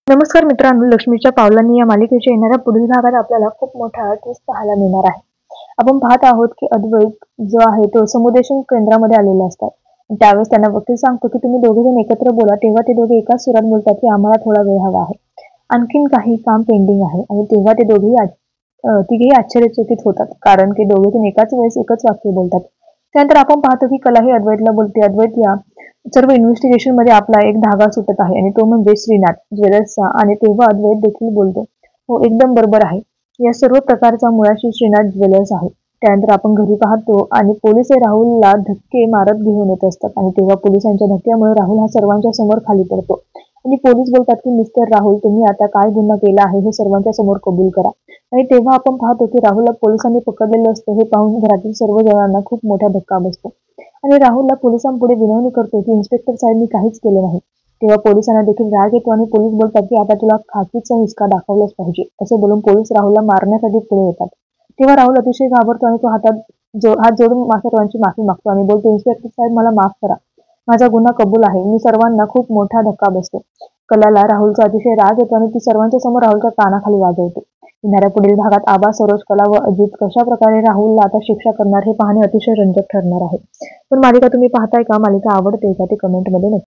नमस्कार मित्रांनो, लक्ष्मीच्या पावलांनी या मालिकेच्या येणाऱ्या पुढील भागात आपल्याला खूप मोठा ट्विस्ट पाहायला मिळणार आहे. आपण पाहत आहोत की अद्वैत जो आहे तो समुपदेशन केंद्रामध्ये आलेला असतात. त्यावेळेस त्यांना वकील सांगतो की तुम्ही दोघे जण एकत्र बोला. तेव्हा ते दोघे एकाच सुरात बोलतात की आम्हाला थोडा वेळ हवा आहे. आणखीन काही काम पेंडिंग आहे आणि तेव्हा ते तिघेही आश्चर्यचकित होतात कारण की दोघे जण एकाच वेळेस एकच वाक्य बोलतात. त्यानंतर आपण पाहतो की कला ही अद्वैतला बोलते, अद्वैत या सर्व इन्व्हेस्टिगेशन मध्ये आपला एक धागा सुटत आहे आणि तो म्हणजे श्रीनाथ ज्वेलर्सचा. आणि तेव्हा अद्वैत देखील बोलतो, हो एकदम बरोबर आहे. या सर्व प्रकारचा मुळाशी श्रीनाथ ज्वेलर्स आहे. त्यानंतर आपण घरी पाहतो आणि पोलीस हे राहुलला धक्के मारत घेऊन येत असतात आणि तेव्हा पोलिसांच्या धक्क्यामुळे राहुल हा सर्वांच्या समोर खाली पडतो आणि पोलीस बोलतात की मिस्टर राहुल, तुम्ही आता काय गुन्हा केला आहे हे सर्वांच्या समोर कबूल करा. आणि तेव्हा आपण पाहतो की राहुलला पोलिसांनी पकडलेलं असतं. हे पाहून घरातील सर्व जणांना खूप मोठा धक्का बसतो आणि राहुलला पोलिसांपुढे विनवणी करतो की इन्स्पेक्टर साहेब, मी काहीच केले नाही. तेव्हा पोलिसांना देखील राग येतो आणि पोलीस बोलतात की आता तुला खाकीचा हिसका दाखवलाच पाहिजे. असे बोलून पोलीस राहुलला मारण्यासाठी पुढे येतात. तेव्हा राहुल अतिशय घाबरतो आणि तो हात जोडून सर्वांची माफी मागतो आणि बोलतो, इन्स्पेक्टर साहेब मला माफ करा. माझा गुन्हा कबूल आहे. मी सर्वांना खूप मोठा धक्का बसतो. कलाला राहुलचा अतिशय राग येतो आणि ती सर्वांच्या समोर राहुलच्या कानाखाली वाजवते. येणाऱ्या पुढील भागात आबा, सरोज, कला व अजित कशा प्रकारे राहुलला आता शिक्षा करणार हे पाहणे अतिशय रंजक ठरणार आहे. पण मालिका तुम्ही पाहताय का? मालिका आवडते का? ते कमेंटमध्ये नक्की